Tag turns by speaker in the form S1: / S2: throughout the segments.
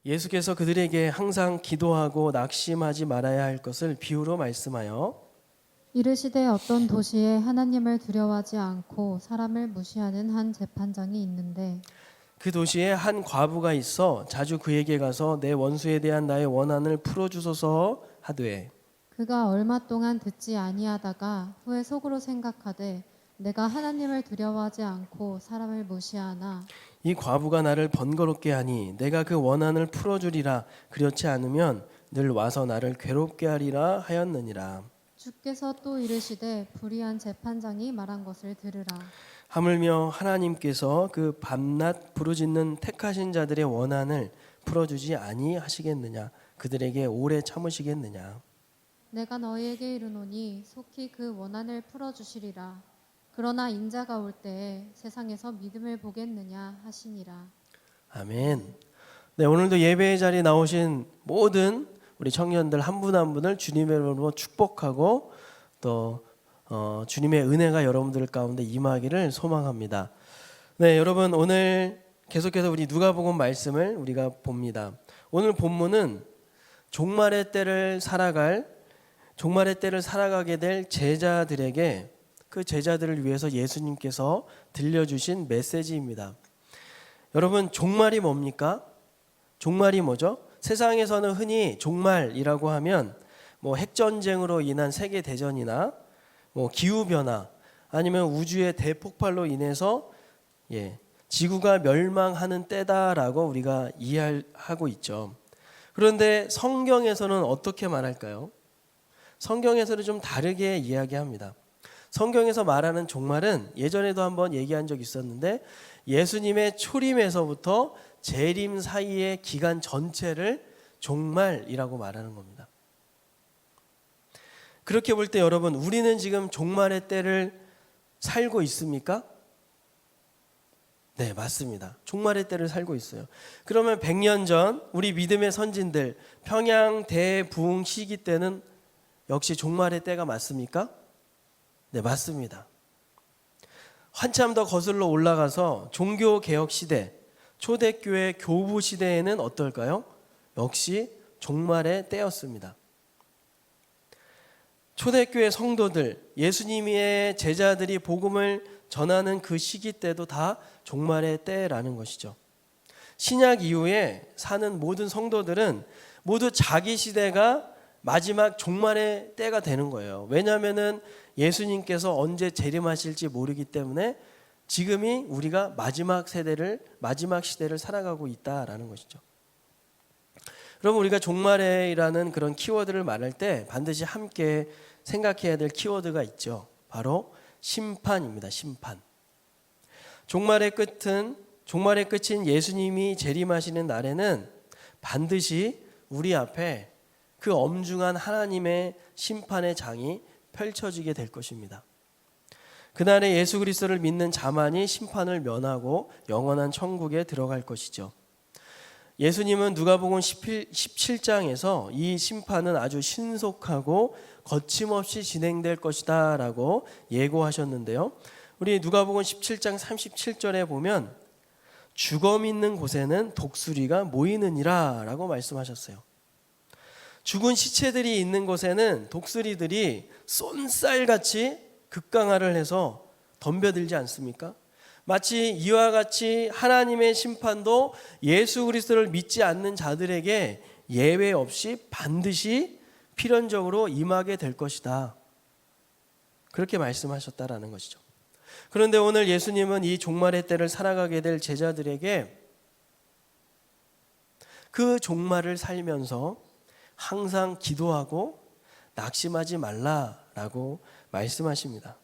S1: 예수께서 그들에게 항상 기도하고 낙심하지 말아야 할 것을 비유로 말씀하여
S2: 이르시되 어떤 도시에 하나님을 두려워하지 않고 사람을 무시하는 한 재판장이 있는데
S1: 그 도시에 한 과부가 있어 자주 그에게 가서 내 원수에 대한 나의 원한을 풀어주소서 하되
S2: 그가 얼마 동안 듣지 아니하다가 후에 속으로 생각하되 내가 하나님을 두려워하지 않고 사람을 무시하나
S1: 이 과부가 나를 번거롭게 하니 내가 그 원한을 풀어주리라. 그렇지 않으면 늘 와서 나를 괴롭게 하리라 하였느니라.
S2: 주께서 또 이르시되 불의한 재판장이 말한 것을 들으라.
S1: 하물며 하나님께서 그 밤낮 부르짖는 택하신 자들의 원한을 풀어주지 아니하시겠느냐. 그들에게 오래 참으시겠느냐.
S2: 내가 너희에게 이르노니 속히 그 원한을 풀어주시리라. 그러나 인자가 올 때에 세상에서 믿음을 보겠느냐 하시니라.
S1: 아멘. 네, 오늘도 예배의 자리에 나오신 모든 우리 청년들 한 분 한 분을 주님의 이름으로 축복하고 또 주님의 은혜가 여러분들 가운데 임하기를 소망합니다. 네, 여러분 오늘 계속해서 우리 누가복음 말씀을 우리가 봅니다. 오늘 본문은 종말의 때를 살아가게 될 제자들에게 그 제자들을 위해서 예수님께서 들려주신 메시지입니다. 여러분 종말이 뭡니까? 종말이 뭐죠? 세상에서는 흔히 종말이라고 하면 뭐 핵전쟁으로 인한 세계 대전이나 뭐 기후 변화 아니면 우주의 대폭발로 인해서 지구가 멸망하는 때다라고 우리가 이해하고 있죠. 그런데 성경에서는 어떻게 말할까요? 성경에서는 좀 다르게 이야기합니다. 성경에서 말하는 종말은 예전에도 한번 얘기한 적이 있었는데 예수님의 초림에서부터 재림 사이의 기간 전체를 종말이라고 말하는 겁니다. 그렇게 볼 때 여러분 우리는 지금 종말의 때를 살고 있습니까? 네, 맞습니다. 종말의 때를 살고 있어요. 그러면 100년 전 우리 믿음의 선진들 평양 대부흥 시기 때는 역시 종말의 때가 맞습니까? 네, 맞습니다. 한참 더 거슬러 올라가서 종교개혁 시대, 초대교회 교부 시대에는 어떨까요? 역시 종말의 때였습니다. 초대교회 성도들, 예수님의 제자들이 복음을 전하는 그 시기 때도 다 종말의 때라는 것이죠. 신약 이후에 사는 모든 성도들은 모두 자기 시대가 마지막 종말의 때가 되는 거예요. 왜냐하면 예수님께서 언제 재림하실지 모르기 때문에 지금이 우리가 마지막 시대를 살아가고 있다라는 것이죠. 여러분 우리가 종말이라는 그런 키워드를 말할 때 반드시 함께 생각해야 될 키워드가 있죠. 바로 심판입니다. 심판. 종말의 끝인 예수님이 재림하시는 날에는 반드시 우리 앞에 그 엄중한 하나님의 심판의 장이 펼쳐지게 될 것입니다. 그날에 예수 그리스도를 믿는 자만이 심판을 면하고 영원한 천국에 들어갈 것이죠. 예수님은 누가복음 17장에서 이 심판은 아주 신속하고 거침없이 진행될 것이다 라고 예고하셨는데요. 우리 누가복음 17장 37절에 보면 죽음 있는 곳에는 독수리가 모이느니라 라고 말씀하셨어요. 죽은 시체들이 있는 곳에는 독수리들이 쏜살같이 극강화를 해서 덤벼들지 않습니까? 마치 이와 같이 하나님의 심판도 예수 그리스도를 믿지 않는 자들에게 예외 없이 반드시 필연적으로 임하게 될 것이다. 그렇게 말씀하셨다라는 것이죠. 그런데 오늘 예수님은 이 종말의 때를 살아가게 될 제자들에게 그 종말을 살면서 항상 기도하고 낙심하지 말라라고 말씀하십니다.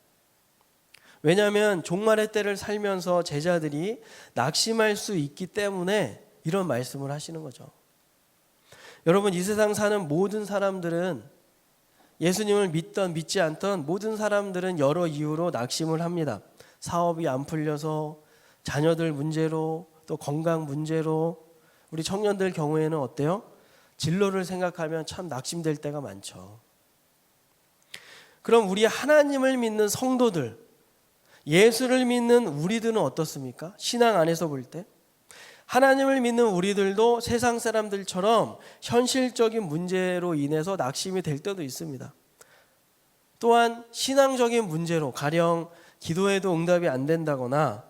S1: 왜냐하면 종말의 때를 살면서 제자들이 낙심할 수 있기 때문에 이런 말씀을 하시는 거죠. 여러분 이 세상 사는 모든 사람들은 예수님을 믿던 믿지 않던 모든 사람들은 여러 이유로 낙심을 합니다. 사업이 안 풀려서, 자녀들 문제로, 또 건강 문제로. 우리 청년들 경우에는 어때요? 진로를 생각하면 참 낙심될 때가 많죠. 그럼 우리 하나님을 믿는 성도들, 예수를 믿는 우리들은 어떻습니까? 신앙 안에서 볼 때 하나님을 믿는 우리들도 세상 사람들처럼 현실적인 문제로 인해서 낙심이 될 때도 있습니다. 또한 신앙적인 문제로 가령 기도해도 응답이 안 된다거나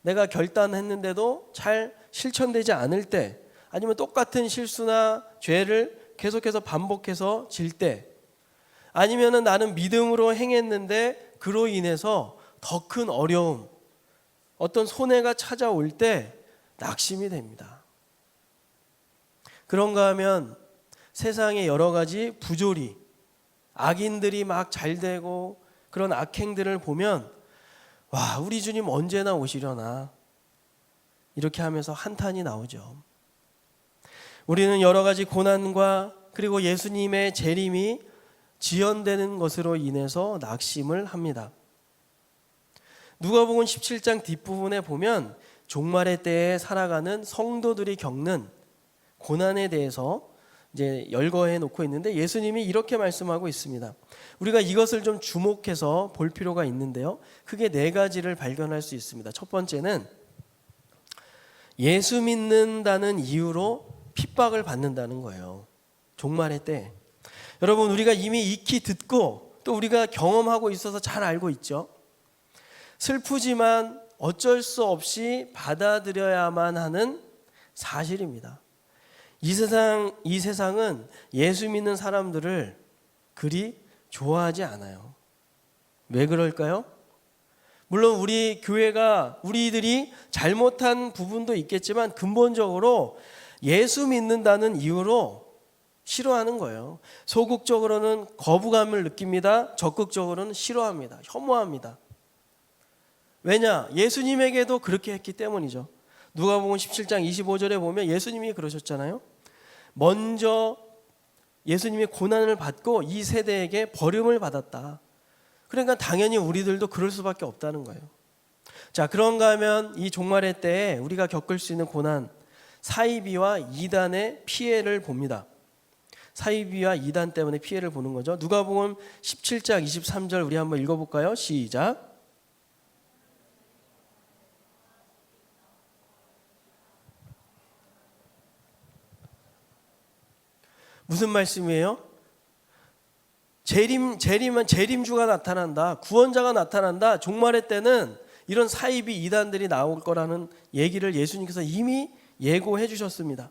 S1: 내가 결단했는데도 잘 실천되지 않을 때, 아니면 똑같은 실수나 죄를 계속해서 반복해서 질 때, 아니면은 나는 믿음으로 행했는데 그로 인해서 더 큰 어려움, 어떤 손해가 찾아올 때 낙심이 됩니다. 그런가 하면 세상의 여러 가지 부조리, 악인들이 막 잘되고 그런 악행들을 보면 와, 우리 주님 언제나 오시려나, 이렇게 하면서 한탄이 나오죠. 우리는 여러 가지 고난과 그리고 예수님의 재림이 지연되는 것으로 인해서 낙심을 합니다. 누가복음 17장 뒷부분에 보면 종말의 때에 살아가는 성도들이 겪는 고난에 대해서 이제 열거해 놓고 있는데, 예수님이 이렇게 말씀하고 있습니다. 우리가 이것을 좀 주목해서 볼 필요가 있는데요, 크게 네 가지를 발견할 수 있습니다. 첫 번째는 예수 믿는다는 이유로 핍박을 받는다는 거예요. 종말의 때. 여러분, 우리가 이미 익히 듣고 또 우리가 경험하고 있어서 잘 알고 있죠. 슬프지만 어쩔 수 없이 받아들여야만 하는 사실입니다. 이 세상은 예수 믿는 사람들을 그리 좋아하지 않아요. 왜 그럴까요? 물론 우리 교회가 우리들이 잘못한 부분도 있겠지만 근본적으로 예수 믿는다는 이유로 싫어하는 거예요. 소극적으로는 거부감을 느낍니다. 적극적으로는 싫어합니다. 혐오합니다. 왜냐? 예수님에게도 그렇게 했기 때문이죠. 누가복음 17장 25절에 보면 예수님이 그러셨잖아요. 먼저 예수님이 고난을 받고 이 세대에게 버림을 받았다. 그러니까 당연히 우리들도 그럴 수밖에 없다는 거예요. 자, 그런가 하면 이 종말의 때에 우리가 겪을 수 있는 고난, 사이비와 이단의 피해를 봅니다. 사이비와 이단 때문에 피해를 보는 거죠. 누가복음 17장 23절 우리 한번 읽어볼까요? 시작. 무슨 말씀이에요? 재림주가 나타난다. 구원자가 나타난다. 종말의 때는 이런 사이비 이단들이 나올 거라는 얘기를 예수님께서 이미 예고해 주셨습니다.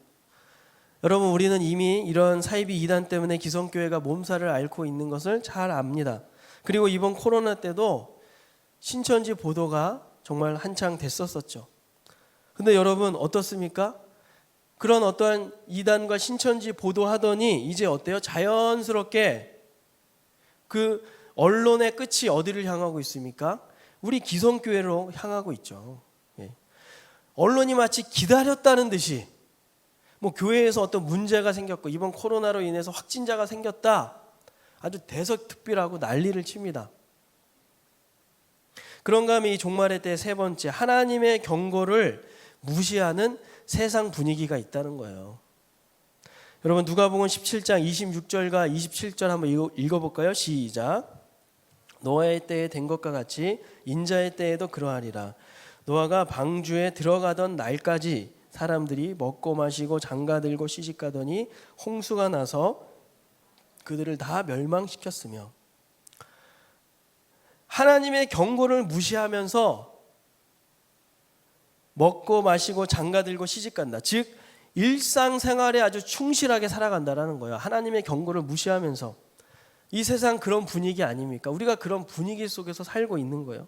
S1: 여러분, 우리는 이미 이런 사이비 이단 때문에 기성교회가 몸살을 앓고 있는 것을 잘 압니다. 그리고 이번 코로나 때도 신천지 보도가 정말 한창 됐었었죠. 근데 여러분 어떻습니까? 그런 어떠한 이단과 신천지 보도하더니 이제 어때요? 자연스럽게 그 언론의 끝이 어디를 향하고 있습니까? 우리 기성교회로 향하고 있죠. 언론이 마치 기다렸다는 듯이 뭐 교회에서 어떤 문제가 생겼고 이번 코로나로 인해서 확진자가 생겼다, 아주 대서특필하고 난리를 칩니다. 그런가 하면 이 종말의 때 세 번째, 하나님의 경고를 무시하는 세상 분위기가 있다는 거예요. 여러분, 누가복음 17장 26절과 27절 한번 읽어볼까요? 시작. 노아의 때에 된 것과 같이 인자의 때에도 그러하리라. 노아가 방주에 들어가던 날까지 사람들이 먹고 마시고 장가들고 시집가더니 홍수가 나서 그들을 다 멸망시켰으며. 하나님의 경고를 무시하면서 먹고 마시고 장가들고 시집간다. 즉 일상생활에 아주 충실하게 살아간다라는 거예요. 하나님의 경고를 무시하면서. 이 세상 그런 분위기 아닙니까? 우리가 그런 분위기 속에서 살고 있는 거예요.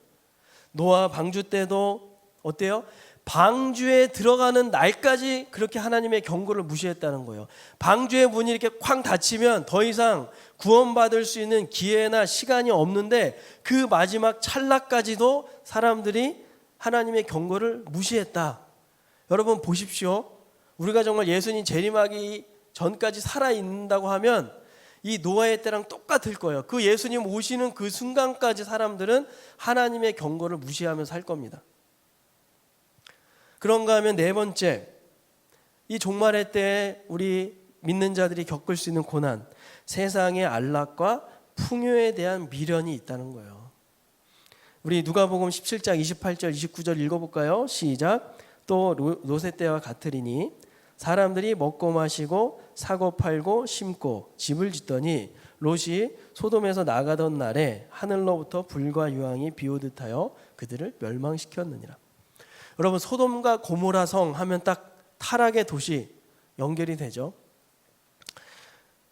S1: 노아 방주 때도 어때요? 방주에 들어가는 날까지 그렇게 하나님의 경고를 무시했다는 거예요. 방주의 문이 이렇게 쾅 닫히면 더 이상 구원받을 수 있는 기회나 시간이 없는데 그 마지막 찰나까지도 사람들이 하나님의 경고를 무시했다. 여러분 보십시오. 우리가 정말 예수님 재림하기 전까지 살아있는다고 하면 이 노아의 때랑 똑같을 거예요. 그 예수님 오시는 그 순간까지 사람들은 하나님의 경고를 무시하면서 살 겁니다. 그런가 하면 네 번째, 이 종말의 때에 우리 믿는 자들이 겪을 수 있는 고난, 세상의 안락과 풍요에 대한 미련이 있다는 거예요. 우리 누가복음 17장 28절 29절 읽어볼까요? 시작. 또 롯의 때와 같으리니 사람들이 먹고 마시고 사고 팔고 심고 집을 짓더니 롯이 소돔에서 나가던 날에 하늘로부터 불과 유황이 비오듯하여 그들을 멸망시켰느니라. 여러분, 소돔과 고모라 성 하면 딱 타락의 도시 연결이 되죠.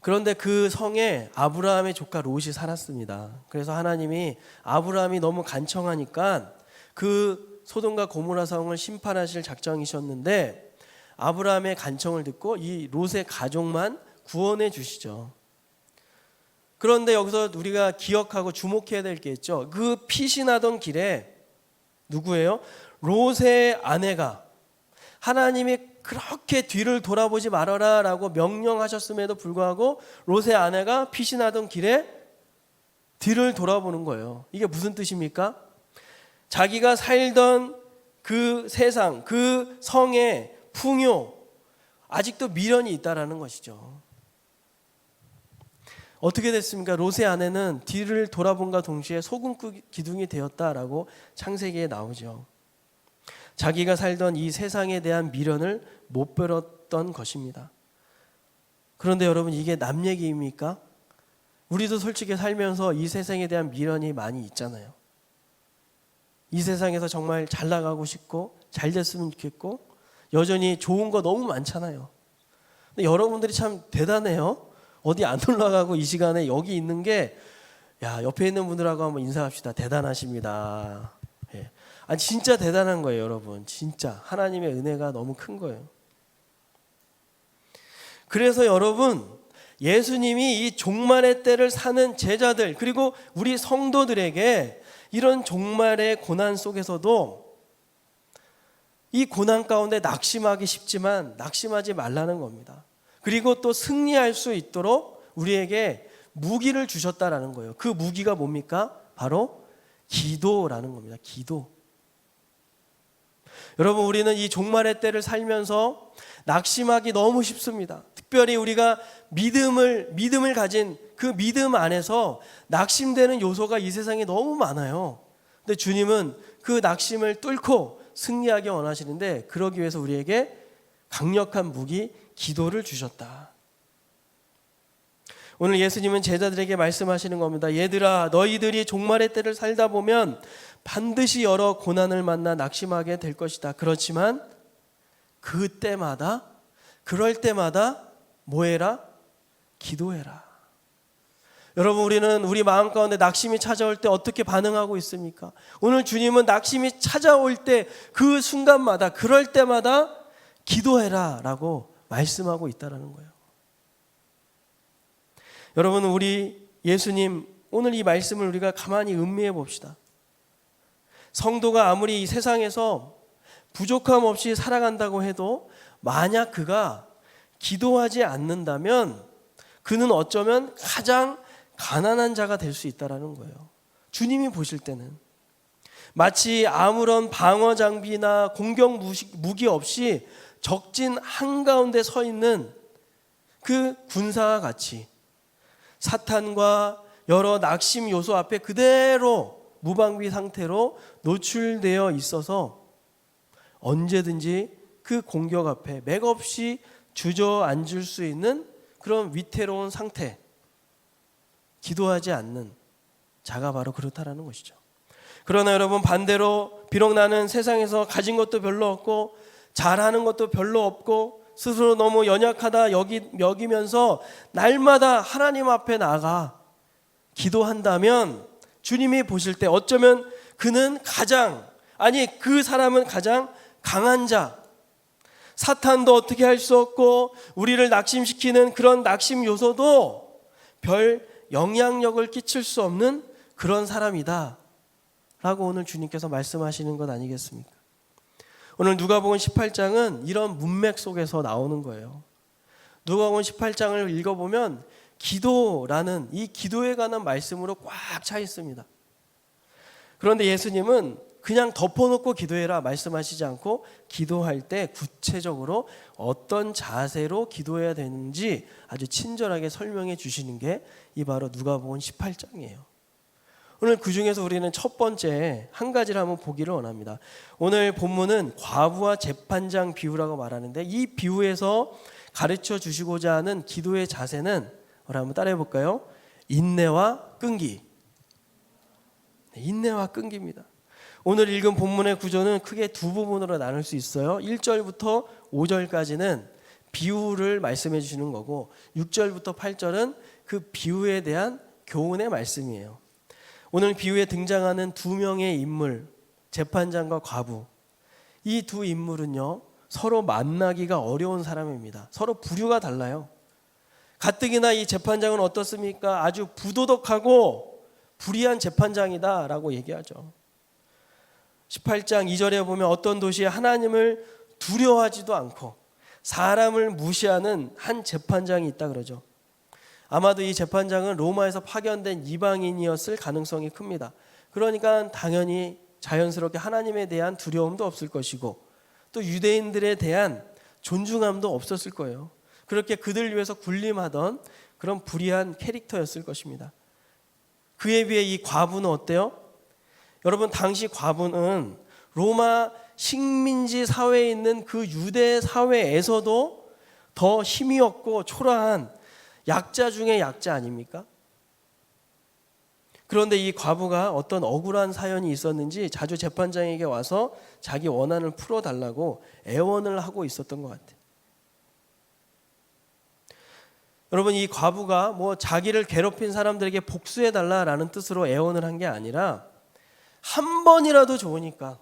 S1: 그런데 그 성에 아브라함의 조카 롯이 살았습니다. 그래서 하나님이 아브라함이 너무 간청하니까 그 소돔과 고모라 성을 심판하실 작정이셨는데 아브라함의 간청을 듣고 이 롯의 가족만 구원해 주시죠. 그런데 여기서 우리가 기억하고 주목해야 될 게 있죠. 그 피신하던 길에 누구예요? 롯의 아내가 하나님이 그렇게 뒤를 돌아보지 말아라 라고 명령하셨음에도 불구하고 롯의 아내가 피신하던 길에 뒤를 돌아보는 거예요. 이게 무슨 뜻입니까? 자기가 살던 그 세상, 그 성의 풍요, 아직도 미련이 있다라는 것이죠. 어떻게 됐습니까? 롯의 아내는 뒤를 돌아본과 동시에 소금 기둥이 되었다라고 창세기에 나오죠. 자기가 살던 이 세상에 대한 미련을 못 버렸던 것입니다. 그런데 여러분, 이게 남 얘기입니까? 우리도 솔직히 살면서 이 세상에 대한 미련이 많이 있잖아요. 이 세상에서 정말 잘 나가고 싶고 잘 됐으면 좋겠고 여전히 좋은 거 너무 많잖아요. 근데 여러분들이 참 대단해요. 어디 안 올라가고 이 시간에 여기 있는 게, 야, 옆에 있는 분들하고 한번 인사합시다. 대단하십니다. 예. 아니, 진짜 대단한 거예요, 여러분. 진짜 하나님의 은혜가 너무 큰 거예요. 그래서 여러분, 예수님이 이 종말의 때를 사는 제자들 그리고 우리 성도들에게 이런 종말의 고난 속에서도 이 고난 가운데 낙심하기 쉽지만 낙심하지 말라는 겁니다. 그리고 또 승리할 수 있도록 우리에게 무기를 주셨다라는 거예요. 그 무기가 뭡니까? 바로 기도라는 겁니다. 기도. 여러분, 우리는 이 종말의 때를 살면서 낙심하기 너무 쉽습니다. 특별히 우리가 믿음을 가진 그 믿음 안에서 낙심되는 요소가 이 세상에 너무 많아요. 근데 주님은 그 낙심을 뚫고 승리하기 원하시는데 그러기 위해서 우리에게 강력한 무기 기도를 주셨다. 오늘 예수님은 제자들에게 말씀하시는 겁니다. 얘들아, 너희들이 종말의 때를 살다 보면 반드시 여러 고난을 만나 낙심하게 될 것이다. 그렇지만 그럴 때마다 뭐 해라? 기도해라. 여러분, 우리는 우리 마음 가운데 낙심이 찾아올 때 어떻게 반응하고 있습니까? 오늘 주님은 낙심이 찾아올 때 그 순간마다 그럴 때마다 기도해라 라고 말씀하고 있다는 거예요. 여러분, 우리 예수님 오늘 이 말씀을 우리가 가만히 음미해 봅시다. 성도가 아무리 이 세상에서 부족함 없이 살아간다고 해도 만약 그가 기도하지 않는다면 그는 어쩌면 가장 가난한 자가 될 수 있다는 거예요. 주님이 보실 때는 마치 아무런 방어 장비나 공격 무기 없이 적진 한가운데 서 있는 그 군사와 같이 사탄과 여러 낙심 요소 앞에 그대로 무방비 상태로 노출되어 있어서 언제든지 그 공격 앞에 맥없이 주저앉을 수 있는 그런 위태로운 상태, 기도하지 않는 자가 바로 그렇다라는 것이죠. 그러나 여러분, 반대로 비록 나는 세상에서 가진 것도 별로 없고 잘하는 것도 별로 없고 스스로 너무 연약하다 여기면서 날마다 하나님 앞에 나가 기도한다면 주님이 보실 때 어쩌면 그 사람은 가장 강한 자, 사탄도 어떻게 할 수 없고 우리를 낙심시키는 그런 낙심 요소도 별 영향력을 끼칠 수 없는 그런 사람이다 라고 오늘 주님께서 말씀하시는 것 아니겠습니까? 오늘 누가복음 18장은 이런 문맥 속에서 나오는 거예요. 누가복음 18장을 읽어보면 기도라는 이 기도에 관한 말씀으로 꽉 차 있습니다. 그런데 예수님은 그냥 덮어놓고 기도해라 말씀하시지 않고 기도할 때 구체적으로 어떤 자세로 기도해야 되는지 아주 친절하게 설명해 주시는 게 이 바로 누가복음 18장이에요. 오늘 그 중에서 우리는 첫 번째 한 가지를 한번 보기를 원합니다. 오늘 본문은 과부와 재판장 비유라고 말하는데, 이 비유에서 가르쳐 주시고자 하는 기도의 자세는 우리 한번 따라해 볼까요? 인내와 끈기. 인내와 끈기입니다. 오늘 읽은 본문의 구조는 크게 두 부분으로 나눌 수 있어요. 1절부터 5절까지는 비유를 말씀해 주시는 거고, 6절부터 8절은 그 비유에 대한 교훈의 말씀이에요. 오늘 비유에 등장하는 두 명의 인물, 재판장과 과부, 이 두 인물은요 서로 만나기가 어려운 사람입니다. 서로 부류가 달라요. 가뜩이나 이 재판장은 어떻습니까? 아주 부도덕하고 불의한 재판장이다 라고 얘기하죠. 18장 2절에 보면 어떤 도시에 하나님을 두려워하지도 않고 사람을 무시하는 한 재판장이 있다 그러죠. 아마도 이 재판장은 로마에서 파견된 이방인이었을 가능성이 큽니다. 그러니까 당연히 자연스럽게 하나님에 대한 두려움도 없을 것이고, 또 유대인들에 대한 존중함도 없었을 거예요. 그렇게 그들 위해서 군림하던 그런 불의한 캐릭터였을 것입니다. 그에 비해 이 과부는 어때요? 여러분, 당시 과부는 로마 식민지 사회에 있는 그 유대 사회에서도 더 힘이 없고 초라한 약자 중에 약자 아닙니까? 그런데 이 과부가 어떤 억울한 사연이 있었는지 자주 재판장에게 와서 자기 원한을 풀어달라고 애원을 하고 있었던 것 같아요. 여러분, 이 과부가 뭐 자기를 괴롭힌 사람들에게 복수해달라라는 뜻으로 애원을 한 게 아니라, 한 번이라도 좋으니까,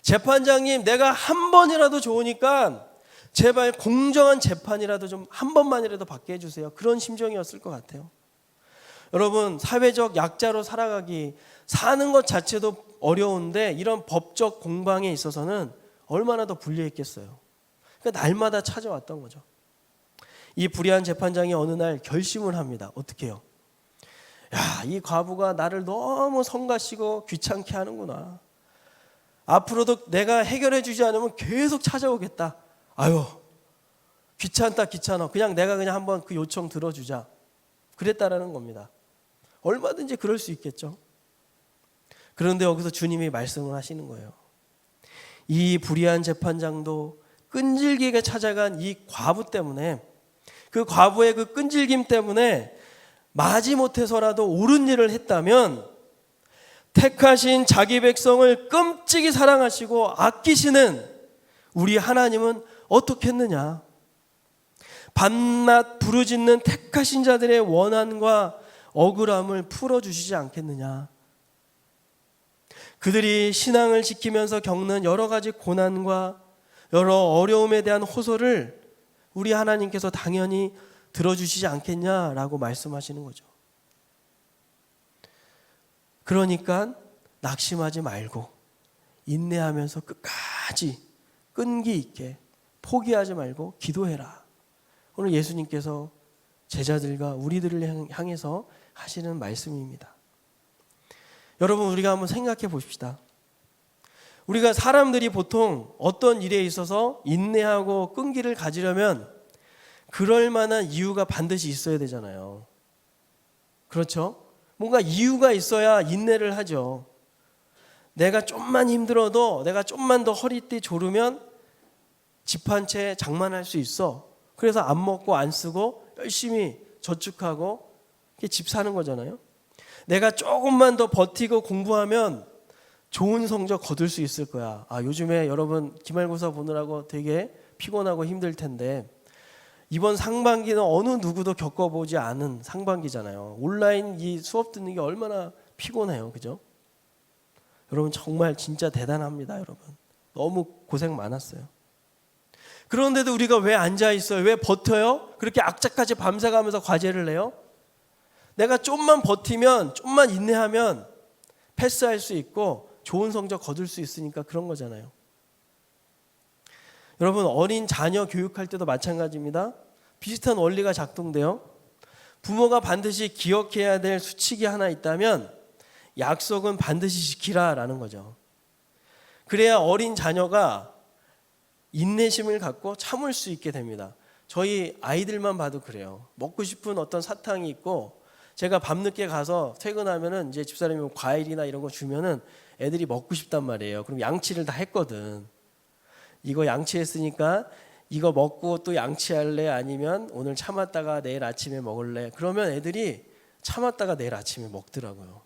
S1: 재판장님 내가 한 번이라도 좋으니까 제발 공정한 재판이라도 좀 한 번만이라도 받게 해주세요. 그런 심정이었을 것 같아요. 여러분, 사회적 약자로 살아가기, 사는 것 자체도 어려운데 이런 법적 공방에 있어서는 얼마나 더 불리했겠어요. 그러니까 날마다 찾아왔던 거죠. 이 불의한 재판장이 어느 날 결심을 합니다. 어떻게 해요? 야, 이 과부가 나를 너무 성가시고 귀찮게 하는구나. 앞으로도 내가 해결해 주지 않으면 계속 찾아오겠다. 아유, 귀찮다 귀찮아. 그냥 내가 한번 그 요청 들어주자. 그랬다라는 겁니다. 얼마든지 그럴 수 있겠죠. 그런데 여기서 주님이 말씀을 하시는 거예요. 이 불의한 재판장도 끈질기게 찾아간 이 과부 때문에, 그 과부의 그 끈질김 때문에 마지못해서라도 옳은 일을 했다면, 택하신 자기 백성을 끔찍이 사랑하시고 아끼시는 우리 하나님은 어떻게 했느냐? 밤낮 부르짖는 택하신 자들의 원한과 억울함을 풀어주시지 않겠느냐? 그들이 신앙을 지키면서 겪는 여러 가지 고난과 여러 어려움에 대한 호소를 우리 하나님께서 당연히 들어주시지 않겠냐라고 말씀하시는 거죠. 그러니까 낙심하지 말고 인내하면서 끝까지 끈기 있게 포기하지 말고 기도해라. 오늘 예수님께서 제자들과 우리들을 향해서 하시는 말씀입니다. 여러분, 우리가 한번 생각해 봅시다. 우리가 사람들이 보통 어떤 일에 있어서 인내하고 끈기를 가지려면 그럴 만한 이유가 반드시 있어야 되잖아요. 그렇죠? 뭔가 이유가 있어야 인내를 하죠. 내가 좀만 힘들어도, 내가 좀만 더 허리띠 조르면 집 한 채 장만할 수 있어. 그래서 안 먹고 안 쓰고 열심히 저축하고 집 사는 거잖아요. 내가 조금만 더 버티고 공부하면 좋은 성적 거둘 수 있을 거야. 요즘에 여러분 기말고사 보느라고 되게 피곤하고 힘들 텐데, 이번 상반기는 어느 누구도 겪어보지 않은 상반기잖아요. 온라인 이 수업 듣는 게 얼마나 피곤해요. 그죠? 여러분 정말 진짜 대단합니다. 여러분 너무 고생 많았어요. 그런데도 우리가 왜 앉아 있어요? 왜 버텨요? 그렇게 악착같이 밤새가면서 과제를 내요? 내가 좀만 버티면, 좀만 인내하면 패스할 수 있고 좋은 성적 거둘 수 있으니까 그런 거잖아요. 여러분, 어린 자녀 교육할 때도 마찬가지입니다. 비슷한 원리가 작동돼요. 부모가 반드시 기억해야 될 수칙이 하나 있다면 약속은 반드시 지키라라는 거죠. 그래야 어린 자녀가 인내심을 갖고 참을 수 있게 됩니다. 저희 아이들만 봐도 그래요. 먹고 싶은 어떤 사탕이 있고 제가 밤늦게 가서 퇴근하면은 이제 집사람이 뭐 과일이나 이런 거 주면은 애들이 먹고 싶단 말이에요. 그럼 양치를 다 했거든. 이거 양치했으니까 이거 먹고 또 양치할래? 아니면 오늘 참았다가 내일 아침에 먹을래? 그러면 애들이 참았다가 내일 아침에 먹더라고요.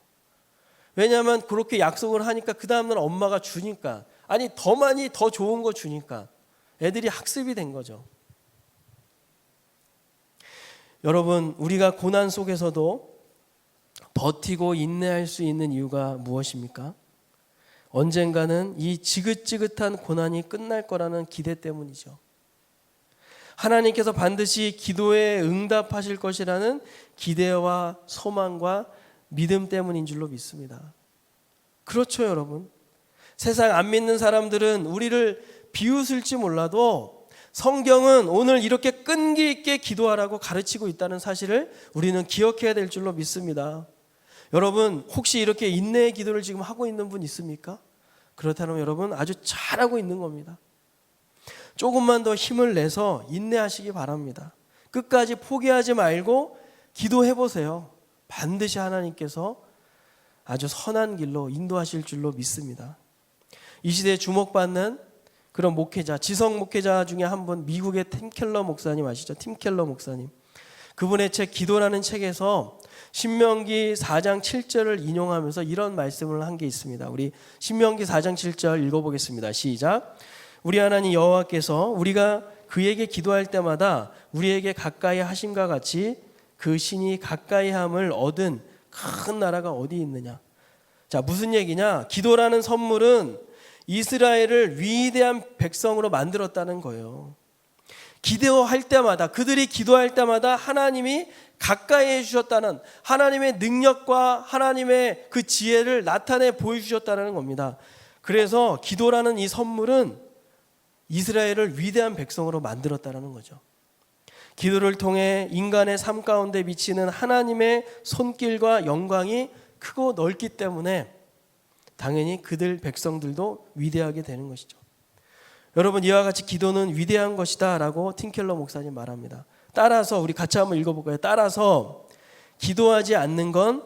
S1: 왜냐하면 그렇게 약속을 하니까 그 다음날 엄마가 주니까, 아니 더 많이 더 좋은 거 주니까 애들이 학습이 된 거죠. 여러분, 우리가 고난 속에서도 버티고 인내할 수 있는 이유가 무엇입니까? 언젠가는 이 지긋지긋한 고난이 끝날 거라는 기대 때문이죠. 하나님께서 반드시 기도에 응답하실 것이라는 기대와 소망과 믿음 때문인 줄로 믿습니다. 그렇죠, 여러분. 세상 안 믿는 사람들은 우리를 비웃을지 몰라도 성경은 오늘 이렇게 끈기 있게 기도하라고 가르치고 있다는 사실을 우리는 기억해야 될 줄로 믿습니다. 여러분, 혹시 이렇게 인내의 기도를 지금 하고 있는 분 있습니까? 그렇다면 여러분 아주 잘하고 있는 겁니다. 조금만 더 힘을 내서 인내하시기 바랍니다. 끝까지 포기하지 말고 기도해 보세요. 반드시 하나님께서 아주 선한 길로 인도하실 줄로 믿습니다. 이 시대에 주목받는 그런 목회자, 지성 목회자 중에 한 분, 미국의 팀 켈러 목사님 아시죠? 팀 켈러 목사님. 그분의 책 기도라는 책에서 신명기 4장 7절을 인용하면서 이런 말씀을 한 게 있습니다. 우리 신명기 4장 7절 읽어보겠습니다. 시작. 우리 하나님 여호와께서 우리가 그에게 기도할 때마다 우리에게 가까이 하심과 같이 그 신이 가까이함을 얻은 큰 나라가 어디 있느냐. 자, 무슨 얘기냐? 기도라는 선물은 이스라엘을 위대한 백성으로 만들었다는 거예요. 기도할 때마다, 그들이 기도할 때마다 하나님이 가까이 해주셨다는, 하나님의 능력과 하나님의 그 지혜를 나타내 보여주셨다는 겁니다. 그래서 기도라는 이 선물은 이스라엘을 위대한 백성으로 만들었다는 거죠. 기도를 통해 인간의 삶 가운데 미치는 하나님의 손길과 영광이 크고 넓기 때문에 당연히 그들 백성들도 위대하게 되는 것이죠. 여러분, 이와 같이 기도는 위대한 것이다 라고 팀켈러 목사님 말합니다. 따라서 우리 같이 한번 읽어볼까요? 따라서 기도하지 않는 건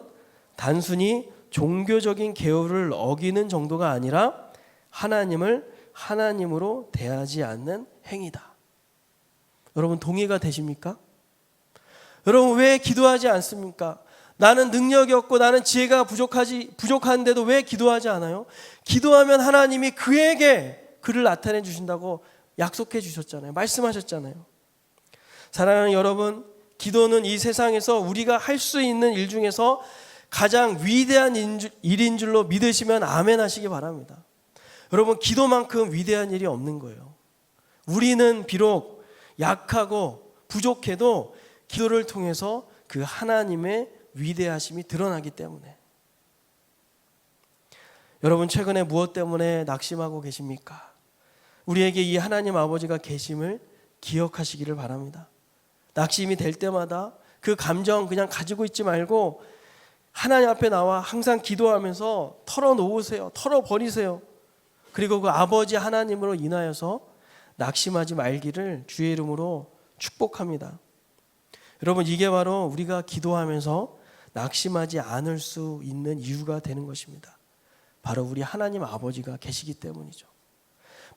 S1: 단순히 종교적인 계율을 어기는 정도가 아니라 하나님을 하나님으로 대하지 않는 행위다. 여러분, 동의가 되십니까? 여러분, 왜 기도하지 않습니까? 나는 능력이 없고 나는 지혜가 부족한데도 왜 기도하지 않아요? 기도하면 하나님이 그에게 그를 나타내 주신다고 약속해 주셨잖아요. 말씀하셨잖아요. 사랑하는 여러분, 기도는 이 세상에서 우리가 할 수 있는 일 중에서 가장 위대한 일인 줄로 믿으시면 아멘 하시기 바랍니다. 여러분, 기도만큼 위대한 일이 없는 거예요. 우리는 비록 약하고 부족해도 기도를 통해서 그 하나님의 위대하심이 드러나기 때문에. 여러분, 최근에 무엇 때문에 낙심하고 계십니까? 우리에게 이 하나님 아버지가 계심을 기억하시기를 바랍니다. 낙심이 될 때마다 그 감정 그냥 가지고 있지 말고 하나님 앞에 나와 항상 기도하면서 털어놓으세요. 털어버리세요. 그리고 그 아버지 하나님으로 인하여서 낙심하지 말기를 주의 이름으로 축복합니다. 여러분, 이게 바로 우리가 기도하면서 낙심하지 않을 수 있는 이유가 되는 것입니다. 바로 우리 하나님 아버지가 계시기 때문이죠.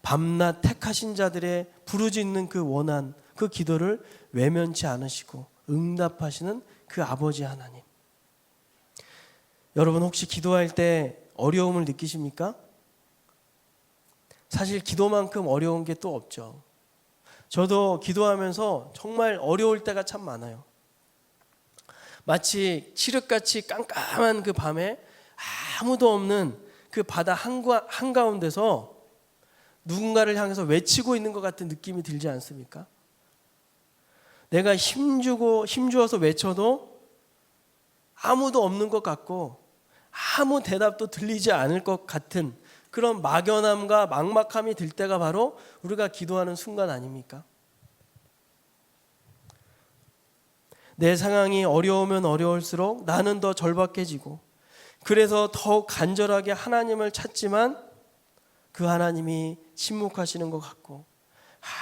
S1: 밤낮 택하신 자들의 부르짖는 그 원한, 그 기도를 외면치 않으시고 응답하시는 그 아버지 하나님. 여러분, 혹시 기도할 때 어려움을 느끼십니까? 사실 기도만큼 어려운 게 또 없죠. 저도 기도하면서 정말 어려울 때가 참 많아요. 마치 칠흑같이 깜깜한 그 밤에 아무도 없는 그 바다 한가운데서 누군가를 향해서 외치고 있는 것 같은 느낌이 들지 않습니까? 내가 힘주어서 외쳐도 아무도 없는 것 같고 아무 대답도 들리지 않을 것 같은 그런 막연함과 막막함이 들 때가 바로 우리가 기도하는 순간 아닙니까? 내 상황이 어려우면 어려울수록 나는 더 절박해지고 그래서 더 간절하게 하나님을 찾지만 그 하나님이 침묵하시는 것 같고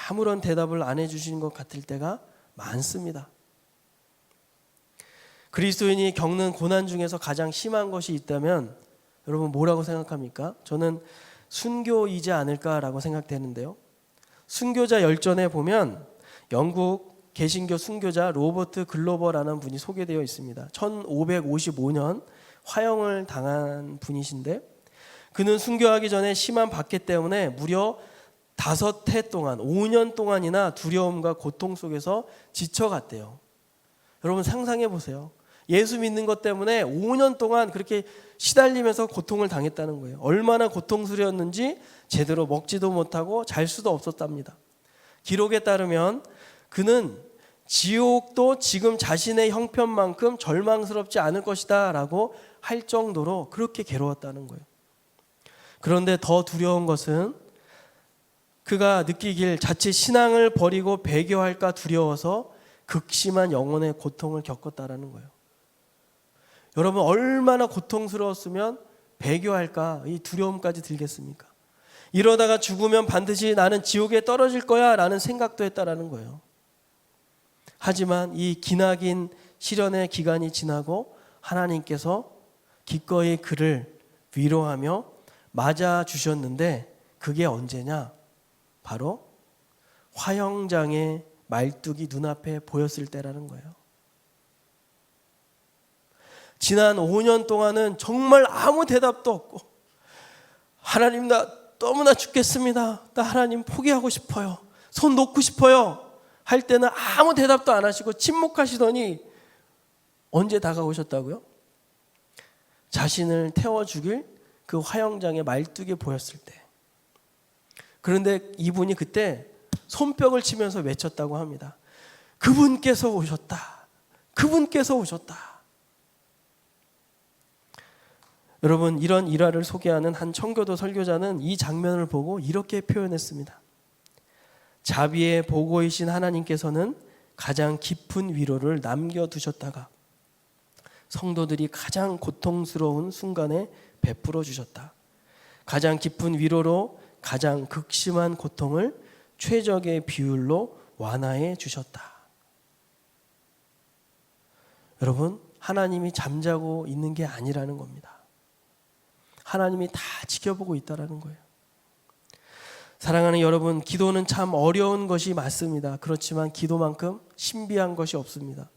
S1: 아무런 대답을 안 해주시는 것 같을 때가 많습니다. 그리스도인이 겪는 고난 중에서 가장 심한 것이 있다면 여러분 뭐라고 생각합니까? 저는 순교이지 않을까라고 생각되는데요. 순교자 열전에 보면 영국 개신교 순교자 로버트 글로버라는 분이 소개되어 있습니다. 1555년 화형을 당한 분이신데 그는 순교하기 전에 심한 박해 때문에 무려 5해 동안 5년 동안이나 두려움과 고통 속에서 지쳐갔대요. 여러분 상상해 보세요. 예수 믿는 것 때문에 5년 동안 그렇게 시달리면서 고통을 당했다는 거예요. 얼마나 고통스러웠는지 제대로 먹지도 못하고 잘 수도 없었답니다. 기록에 따르면 그는 지옥도 지금 자신의 형편만큼 절망스럽지 않을 것이다 라고 할 정도로 그렇게 괴로웠다는 거예요. 그런데 더 두려운 것은 그가 느끼길 자칫 신앙을 버리고 배교할까 두려워서 극심한 영혼의 고통을 겪었다라는 거예요. 여러분 얼마나 고통스러웠으면 배교할까 이 두려움까지 들겠습니까? 이러다가 죽으면 반드시 나는 지옥에 떨어질 거야 라는 생각도 했다라는 거예요. 하지만 이 기나긴 시련의 기간이 지나고 하나님께서 기꺼이 그를 위로하며 맞아주셨는데 그게 언제냐? 바로 화형장의 말뚝이 눈앞에 보였을 때라는 거예요. 지난 5년 동안은 정말 아무 대답도 없고 하나님 나 너무나 죽겠습니다. 나 하나님 포기하고 싶어요. 손 놓고 싶어요. 할 때는 아무 대답도 안 하시고 침묵하시더니 언제 다가오셨다고요? 자신을 태워 죽일 그 화형장의 말뚝이 보였을 때. 그런데 이분이 그때 손뼉을 치면서 외쳤다고 합니다. 그분께서 오셨다. 그분께서 오셨다. 여러분 이런 일화를 소개하는 한 청교도 설교자는 이 장면을 보고 이렇게 표현했습니다. 자비의 보고이신 하나님께서는 가장 깊은 위로를 남겨두셨다가 성도들이 가장 고통스러운 순간에 베풀어 주셨다. 가장 깊은 위로로 가장 극심한 고통을 최적의 비율로 완화해 주셨다. 여러분 하나님이 잠자고 있는 게 아니라는 겁니다. 하나님이 다 지켜보고 있다라는 거예요. 사랑하는 여러분, 기도는 참 어려운 것이 맞습니다. 그렇지만 기도만큼 신비한 것이 없습니다.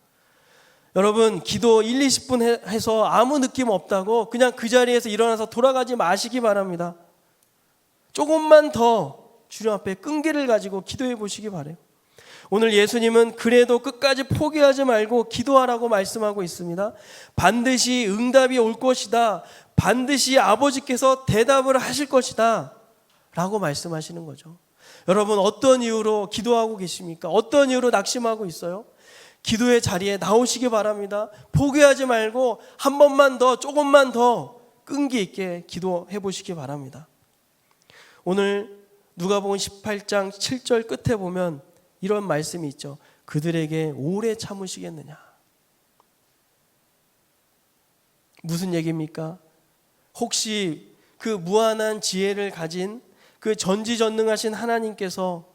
S1: 여러분, 기도 1, 20분 해서 아무 느낌 없다고 그냥 그 자리에서 일어나서 돌아가지 마시기 바랍니다. 조금만 더 주님 앞에 끈기를 가지고 기도해 보시기 바라요. 오늘 예수님은 그래도 끝까지 포기하지 말고 기도하라고 말씀하고 있습니다. 반드시 응답이 올 것이다. 반드시 아버지께서 대답을 하실 것이다 라고 말씀하시는 거죠. 여러분 어떤 이유로 기도하고 계십니까? 어떤 이유로 낙심하고 있어요? 기도의 자리에 나오시기 바랍니다. 포기하지 말고 한 번만 더 조금만 더 끈기 있게 기도해 보시기 바랍니다. 오늘 누가복음 18장 7절 끝에 보면 이런 말씀이 있죠. 그들에게 오래 참으시겠느냐. 무슨 얘기입니까? 혹시 그 무한한 지혜를 가진 그 전지전능하신 하나님께서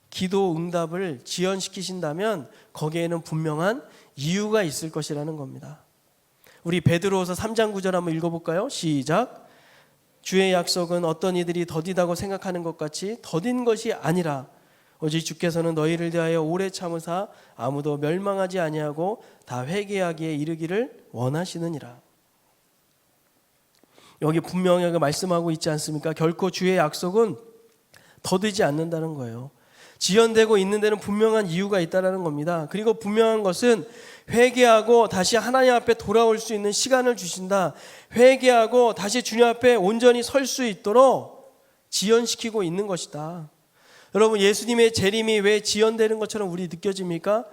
S1: 기도 응답을 지연시키신다면 거기에는 분명한 이유가 있을 것이라는 겁니다. 우리 베드로후서 3장 9절 한번 읽어볼까요? 시작. 주의 약속은 어떤 이들이 더디다고 생각하는 것 같이 더딘 것이 아니라 오직 주께서는 너희를 대하여 오래 참으사 아무도 멸망하지 아니하고 다 회개하기에 이르기를 원하시느니라. 여기 분명하게 말씀하고 있지 않습니까? 결코 주의 약속은 더디지 않는다는 거예요. 지연되고 있는 데는 분명한 이유가 있다는 겁니다. 그리고 분명한 것은 회개하고 다시 하나님 앞에 돌아올 수 있는 시간을 주신다. 회개하고 다시 주님 앞에 온전히 설 수 있도록 지연시키고 있는 것이다. 여러분 예수님의 재림이 왜 지연되는 것처럼 우리 느껴집니까?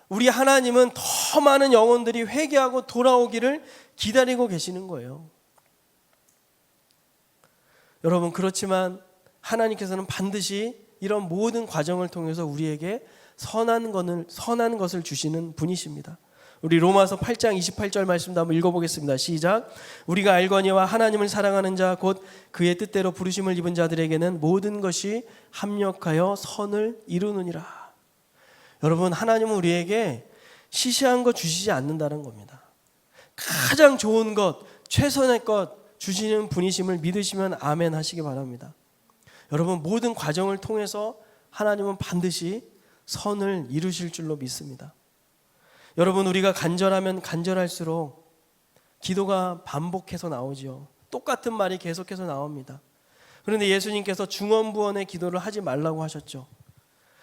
S1: 우리 하나님은 더 많은 영혼들이 회개하고 돌아오기를 기다리고 계시는 거예요. 여러분 그렇지만 하나님께서는 반드시 이런 모든 과정을 통해서 우리에게 선한 것을 주시는 분이십니다. 우리 로마서 8장 28절 말씀도 한번 읽어보겠습니다. 시작. 우리가 알거니와 하나님을 사랑하는 자 곧 그의 뜻대로 부르심을 입은 자들에게는 모든 것이 합력하여 선을 이루느니라. 여러분 하나님은 우리에게 시시한 거 주시지 않는다는 겁니다. 가장 좋은 것, 최선의 것 주시는 분이심을 믿으시면 아멘 하시기 바랍니다. 여러분, 모든 과정을 통해서 하나님은 반드시 선을 이루실 줄로 믿습니다. 여러분, 우리가 간절하면 간절할수록 기도가 반복해서 나오죠. 똑같은 말이 계속해서 나옵니다. 그런데 예수님께서 중언부언의 기도를 하지 말라고 하셨죠.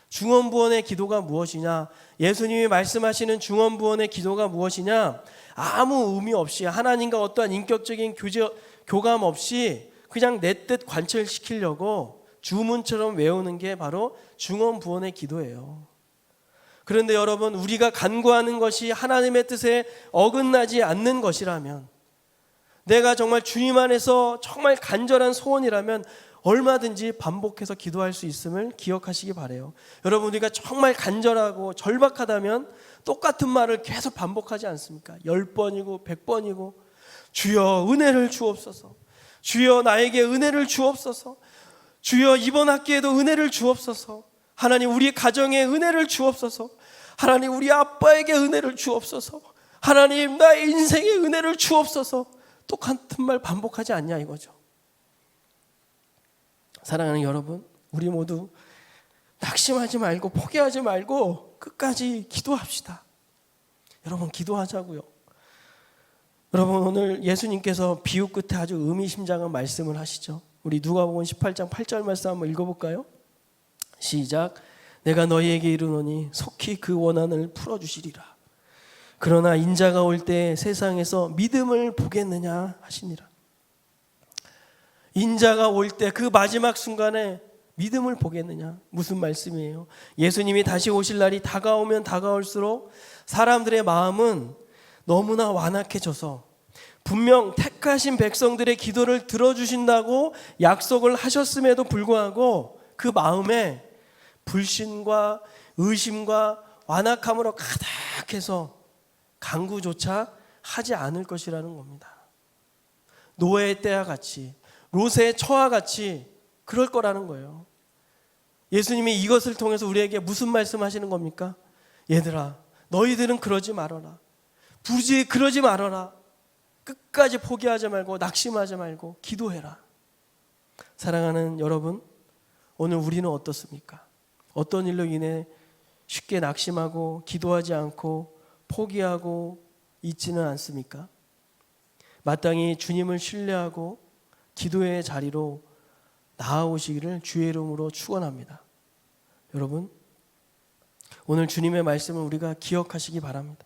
S1: 중언부언의 기도가 무엇이냐? 예수님이 말씀하시는 중언부언의 기도가 무엇이냐? 아무 의미 없이 하나님과 어떠한 인격적인 교감 없이 그냥 내 뜻 관철시키려고 주문처럼 외우는 게 바로 중언부언의 기도예요. 그런데 여러분, 우리가 간구하는 것이 하나님의 뜻에 어긋나지 않는 것이라면, 내가 정말 주님 안에서 정말 간절한 소원이라면 얼마든지 반복해서 기도할 수 있음을 기억하시기 바라요. 여러분, 우리가 정말 간절하고 절박하다면 똑같은 말을 계속 반복하지 않습니까? 10번이고 100번이고 주여 은혜를 주옵소서, 주여 나에게 은혜를 주옵소서, 주여 이번 학기에도 은혜를 주옵소서, 하나님 우리 가정에 은혜를 주옵소서, 하나님 우리 아빠에게 은혜를 주옵소서, 하나님 나의 인생에 은혜를 주옵소서. 똑같은 말 반복하지 않냐 이거죠. 사랑하는 여러분, 우리 모두 낙심하지 말고 포기하지 말고 끝까지 기도합시다. 여러분, 기도하자고요. 여러분, 오늘 예수님께서 비유 끝에 아주 의미심장한 말씀을 하시죠. 우리 누가복음 18장 8절 말씀 한번 읽어볼까요? 시작. 내가 너희에게 이르노니 속히 그 원한을 풀어주시리라. 그러나 인자가 올 때 세상에서 믿음을 보겠느냐 하시니라. 인자가 올 때 그 마지막 순간에 믿음을 보겠느냐? 무슨 말씀이에요? 예수님이 다시 오실 날이 다가오면 다가올수록 사람들의 마음은 너무나 완악해져서 분명 택하신 백성들의 기도를 들어주신다고 약속을 하셨음에도 불구하고 그 마음에 불신과 의심과 완악함으로 가득해서 간구조차 하지 않을 것이라는 겁니다. 노아의 때와 같이, 롯의 처와 같이 그럴 거라는 거예요. 예수님이 이것을 통해서 우리에게 무슨 말씀하시는 겁니까? 얘들아, 너희들은 그러지 말아라. 부지 그러지 말아라. 끝까지 포기하지 말고 낙심하지 말고 기도해라. 사랑하는 여러분, 오늘 우리는 어떻습니까? 어떤 일로 인해 쉽게 낙심하고 기도하지 않고 포기하고 있지는 않습니까? 마땅히 주님을 신뢰하고 기도의 자리로 나아오시기를 주의 이름으로 축원합니다. 여러분, 오늘 주님의 말씀을 우리가 기억하시기 바랍니다.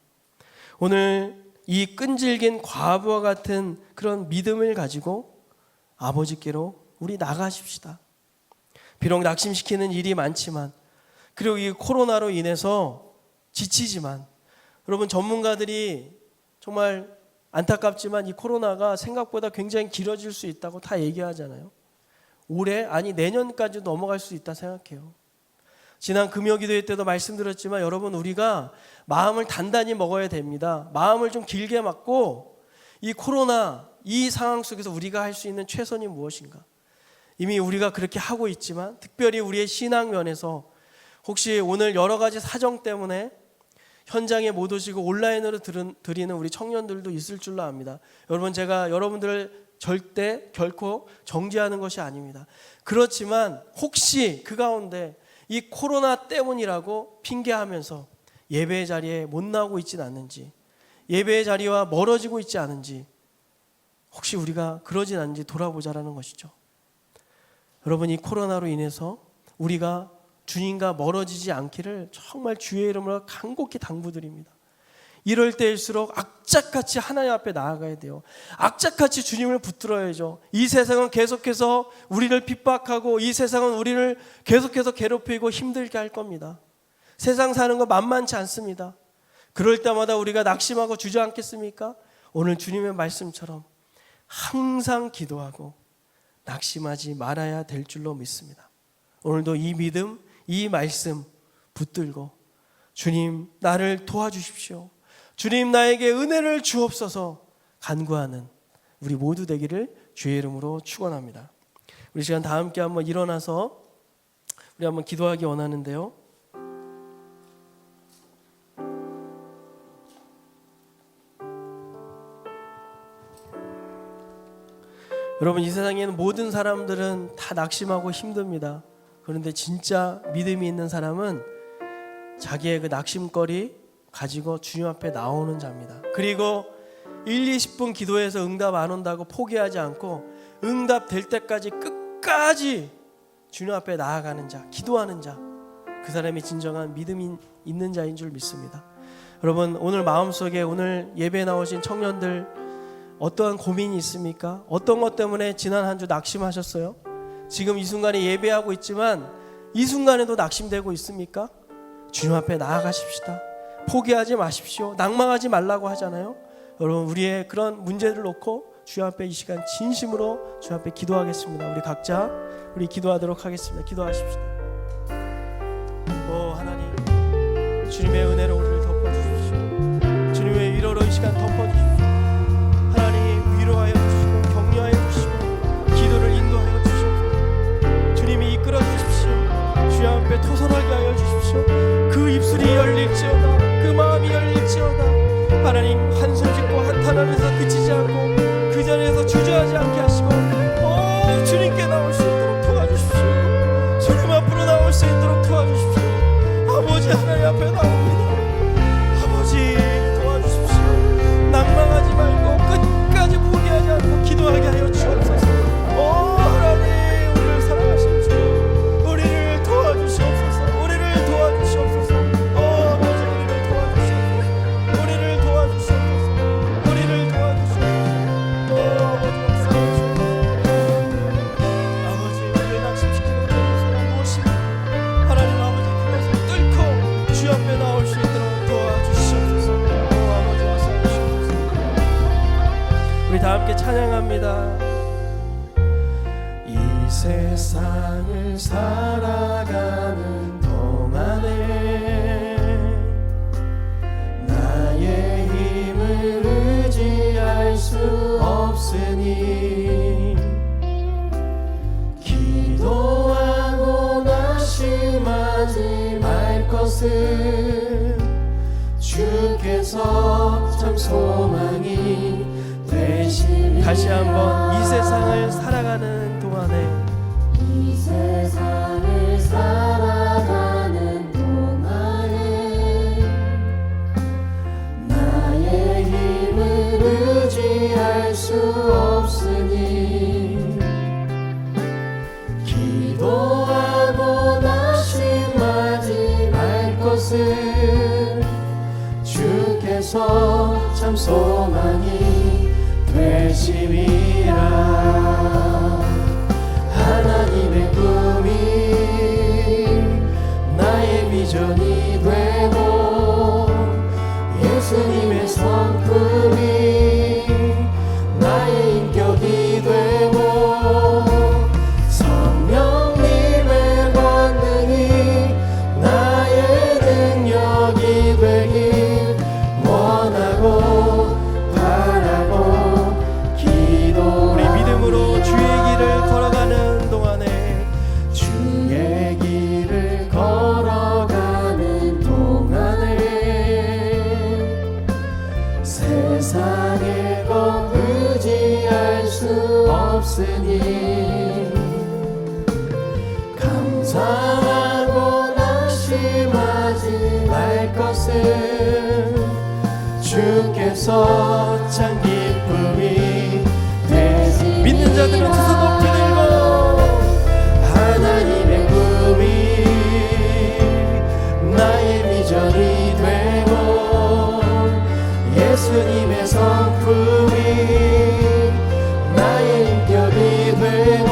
S1: 오늘 이 끈질긴 과부와 같은 그런 믿음을 가지고 아버지께로 우리 나가십시다. 비록 낙심시키는 일이 많지만, 그리고 이 코로나로 인해서 지치지만, 여러분, 전문가들이 정말 안타깝지만 이 코로나가 생각보다 굉장히 길어질 수 있다고 다 얘기하잖아요. 올해, 아니 내년까지 넘어갈 수 있다 생각해요. 지난 금요기도회 때도 말씀드렸지만 여러분, 우리가 마음을 단단히 먹어야 됩니다. 마음을 좀 길게 먹고 이 코로나 이 상황 속에서 우리가 할 수 있는 최선이 무엇인가. 이미 우리가 그렇게 하고 있지만 특별히 우리의 신앙 면에서 혹시 오늘 여러 가지 사정 때문에 현장에 못 오시고 온라인으로 드리는 우리 청년들도 있을 줄로 압니다. 여러분, 제가 여러분들을 절대 결코 정죄하는 것이 아닙니다. 그렇지만 혹시 그 가운데 이 코로나 때문이라고 핑계하면서 예배의 자리에 못 나오고 있지는 않는지, 예배의 자리와 멀어지고 있지 않은지, 혹시 우리가 그러진 않은지 돌아보자라는 것이죠. 여러분, 이 코로나로 인해서 우리가 주님과 멀어지지 않기를 정말 주의 이름으로 간곡히 당부드립니다. 이럴 때일수록 악착같이 하나님 앞에 나아가야 돼요. 악착같이 주님을 붙들어야죠. 이 세상은 계속해서 우리를 핍박하고 이 세상은 우리를 계속해서 괴롭히고 힘들게 할 겁니다. 세상 사는 거 만만치 않습니다. 그럴 때마다 우리가 낙심하고 주저앉겠습니까? 오늘 주님의 말씀처럼 항상 기도하고 낙심하지 말아야 될 줄로 믿습니다. 오늘도 이 믿음, 이 말씀 붙들고 주님, 나를 도와주십시오. 주님, 나에게 은혜를 주옵소서 간구하는 우리 모두 되기를 주의 이름으로 축원합니다. 우리 시간 다 함께 한번 일어나서 우리 한번 기도하기 원하는데요. 여러분, 이 세상에는 모든 사람들은 다 낙심하고 힘듭니다. 그런데 진짜 믿음이 있는 사람은 자기의 그 낙심거리 가지고 주님 앞에 나오는 자입니다. 그리고 1, 20분 기도해서 응답 안 온다고 포기하지 않고 응답 될 때까지 끝까지 주님 앞에 나아가는 자, 기도하는 자, 그 사람이 진정한 믿음이 있는 자인 줄 믿습니다. 여러분, 오늘 마음속에 오늘 예배에 나오신 청년들 어떠한 고민이 있습니까? 어떤 것 때문에 지난 한 주 낙심하셨어요? 지금 이 순간에 예배하고 있지만 이 순간에도 낙심되고 있습니까? 주님 앞에 나아가십시다. 포기하지 마십시오. 낭망하지 말라고 하잖아요. 여러분, 우리의 그런 문제를 놓고 주님 앞에 이 시간 진심으로 주님 앞에 기도하겠습니다. 우리 각자 우리 기도하도록 하겠습니다. 기도하십시다. 오 하나님, 주님의 은혜로 우리를 덮어주십시오. 주님의 위로로 이 시간 덮어주십시오. 하나님, 위로하여 주시고 격려하여 주시고 기도를 인도하여 주시옵소서. 주님이 이끌어 주십시오. 주님 앞에 토설하게 하여 주십시오. 그 입술이 열릴지어다, 그 마음이 열릴지어다. 하나님, 한숨 짓고 한탄하면서 그치지 않고 그 자리에서 주저하지 않게 하시고 주님께 나올 수 있도록 도와주십시오. 주님 앞으로 나올 수 있도록 도와주십시오. 아버지, 하나님 앞에 나옵니다. 아버지, 도와주십시오. 낭망하지 말고 끝까지 포기하지 않고 기도하게 하여 주옵소서. 하나님, 우리를 사랑하신 주, 우리를 도와주시옵소서. 우리를 도와주시옵소서. 아버지, 우리를 도와주시옵소서. 우리를 도와주시옵소서. 우리를 도와주시옵소서. 아버지, 역사하시옵소서. 아버지, 우리를 낙심시키는 것은 무엇입니까? 하나님 아버지, 그것을 뚫고 주 앞에 나올 수 있도록 도와주시옵소서. 아버지, 역사하시옵소서. 우리 다 함께 찬양합니다. 이 세상을 살아가는 동안에 나의 힘을 의지할 수 없으니 기도하고 낙심하지 말 것은 주께서 참 소망이 되시니. 다시 한번, 이 세상을 살아가는 동안에
S3: 이 세상을 살아가는 동안에 나의 힘을 의지할 수 없으니 기도하고 낙심하지 말 것은 주께서 참 소망이 되심이라. 하나님의 꿈이 나의 비전이 되고 예수님의 성품이 나의 인격이 되고 성령님의 권능이 나의 능력이 되길 원하고 바라고 기도.
S1: 우리 믿음으로 주의 길을 걸어가는 동안에
S3: 주의 길을 걸어가는 동안에 세상의 것 의지할 수 없으니 감사하고 낙심하지 말 것은 주께서 참 기쁨이 되시.
S1: 믿는 자들은 두 손 높이 들고
S3: 하나님의 꿈이 나의 비전이 되고 예수님의 성품이 나의 인격이 되고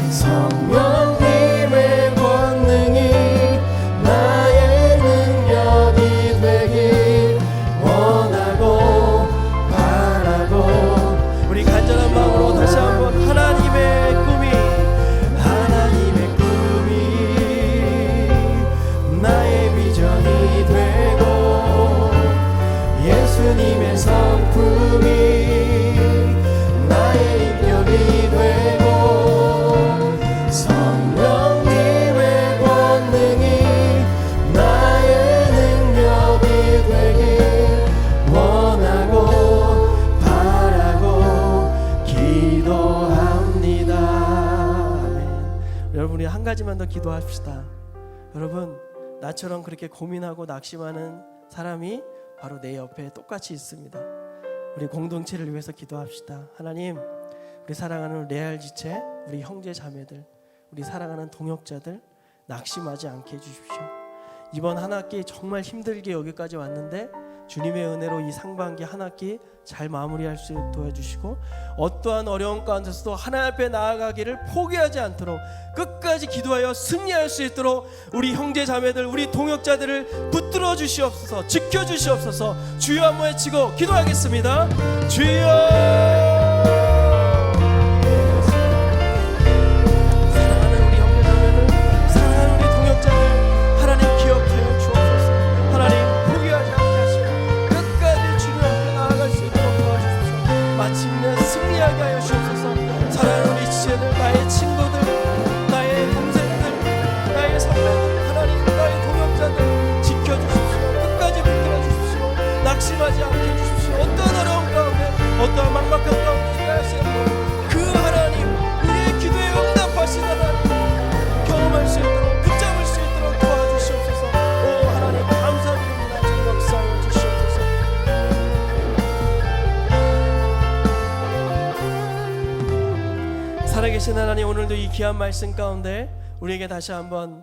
S3: 성령님의 권능이 나의 능력이 되길 원하고
S1: 가지만 더 기도합시다. 여러분, 나처럼 그렇게 고민하고 낙심하는 사람이 바로 내 옆에 똑같이 있습니다. 우리 공동체를 위해서 기도합시다. 하나님, 우리 사랑하는 레알 지체, 우리 형제 자매들, 우리 사랑하는 동역자들 낙심하지 않게 해주십시오. 이번 한 학기 정말 힘들게 여기까지 왔는데 주님의 은혜로 이 상반기 한 학기 잘 마무리할 수 있도록 도와주시고, 어떠한 어려운 가운데서도 하나님 앞에 나아가기를 포기하지 않도록 끝까지 기도하여 승리할 수 있도록 우리 형제 자매들, 우리 동역자들을 붙들어 주시옵소서, 지켜 주시옵소서. 주여 한번 외치고 기도하겠습니다. 주여. 마침내 승리하게 하여 주옵소서. 사랑하는 우리 지체들, 나의 친구들, 나의 동생들, 나의 선배들, 하나님 나의 동역자들 지켜주십시오. 끝까지 붙들어 주십시오. 낙심하지 않게 해주십시오. 어떠한 어려운 가운데, 어떠한 막막한 가운데 일어날 수 있도록 그 하나님, 우리의 기도에 응답하신 하나님 경험할 수 있도록, 붙잡을 수 있도록 도와주시옵소서. 오 하나님, 감사드립니다. 주 역사하여 주시옵소서. 살아계신 하나님, 오늘도 이 귀한 말씀 가운데 우리에게 다시 한번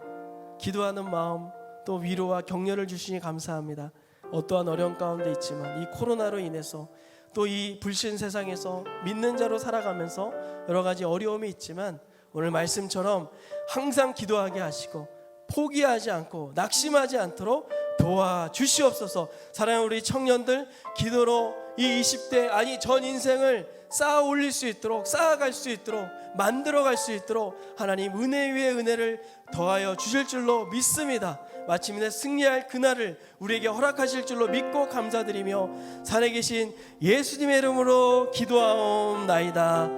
S1: 기도하는 마음, 또 위로와 격려를 주시니 감사합니다. 어떠한 어려운 가운데 있지만 이 코로나로 인해서 또 이 불신 세상에서 믿는 자로 살아가면서 여러 가지 어려움이 있지만 오늘 말씀처럼 항상 기도하게 하시고 포기하지 않고 낙심하지 않도록 도와주시옵소서. 사랑하는 우리 청년들, 기도로 이 20대 아니 전 인생을 쌓아 올릴 수 있도록, 쌓아갈 수 있도록, 만들어갈 수 있도록 하나님 은혜 위에 은혜를 더하여 주실 줄로 믿습니다. 마침내 승리할 그날을 우리에게 허락하실 줄로 믿고 감사드리며 살아계신 예수님의 이름으로 기도하옵나이다.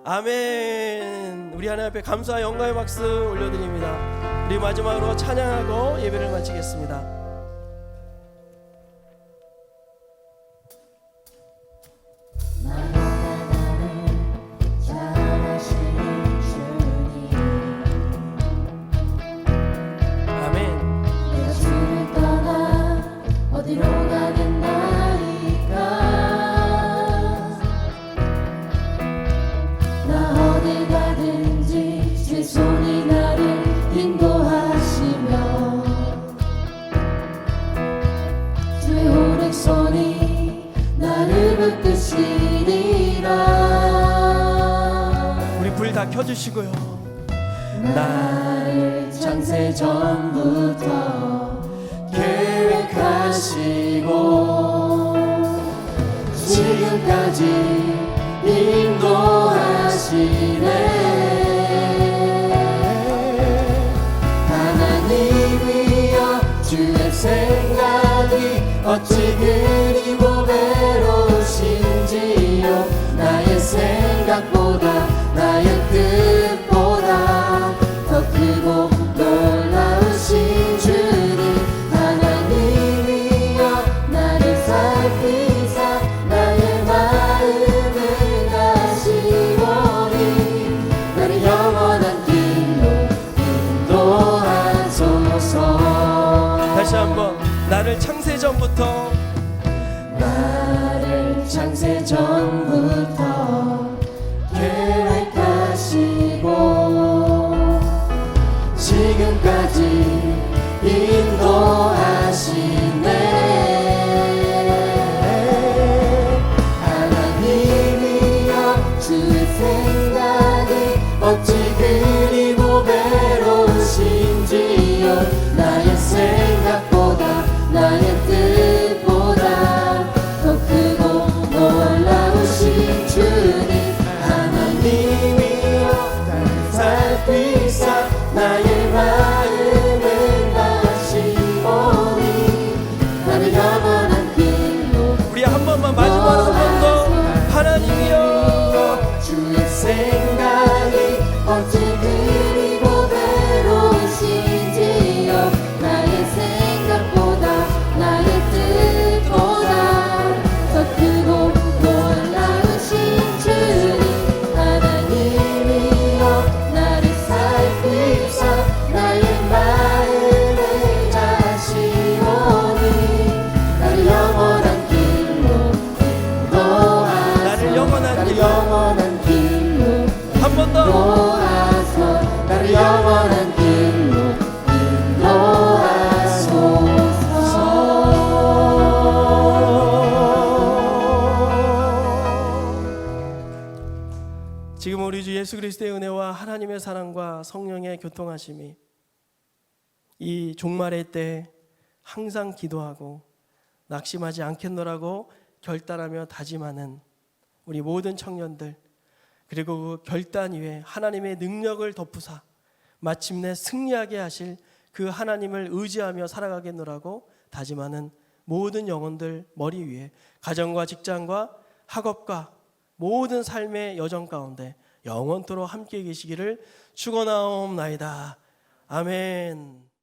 S1: 아멘. 우리 하나님 앞에 감사와 영광의 박수 올려드립니다. 우리 마지막으로 찬양하고 예배를 마치겠습니다. 우리 불 다 켜주시고요.
S3: 나를 창세 전부터 계획하시고 지금까지 인도하시네. 하나님이여, 주의 생각이 어찌 그리 보배로우신지요. 나의 생각보다, 나의 뜻보다 더 크고 놀라우신 주님. 하나님이여, 나를 살피사 나의 마음을 가시오니 나를 영원한 길로 인도하소서.
S1: 다시 한번. 나를 창세 전부터,
S3: 나를 창세 전부터 계획하시고 지금까지 인도하시네. 하나님이여, 주의 생각이 어찌 그리 보배로우신지요. 나의 생각보다, 나의 뜻보다 더 크고 놀라우신 주님. 하나님이여, 나를 살피사 나의 마음을 가시오니 나를 영원한 길로.
S1: 우리 한 번만, 마지막으로 한 번 더. 하나님이여,
S3: 주의 생각이 어찌 그리 보배로우신지요. 나의 생각보다, 나의 뜻보다 더 크고 놀라우신 주님. 하나님이여, 나를 살피사 영원한 길로 인도하소서.
S1: 지금 우리 주 예수 그리스도의 은혜와 하나님의 사랑과 성령의 교통하심이 이 종말의 때 항상 기도하고 낙심하지 않겠노라고 결단하며 다짐하는 우리 모든 청년들, 그리고 그 결단 위에 하나님의 능력을 덮으사 마침내 승리하게 하실 그 하나님을 의지하며 살아가겠노라고 다짐하는 모든 영혼들 머리 위에 가정과 직장과 학업과 모든 삶의 여정 가운데 영원토록 함께 계시기를 축원하옵나이다. 아멘.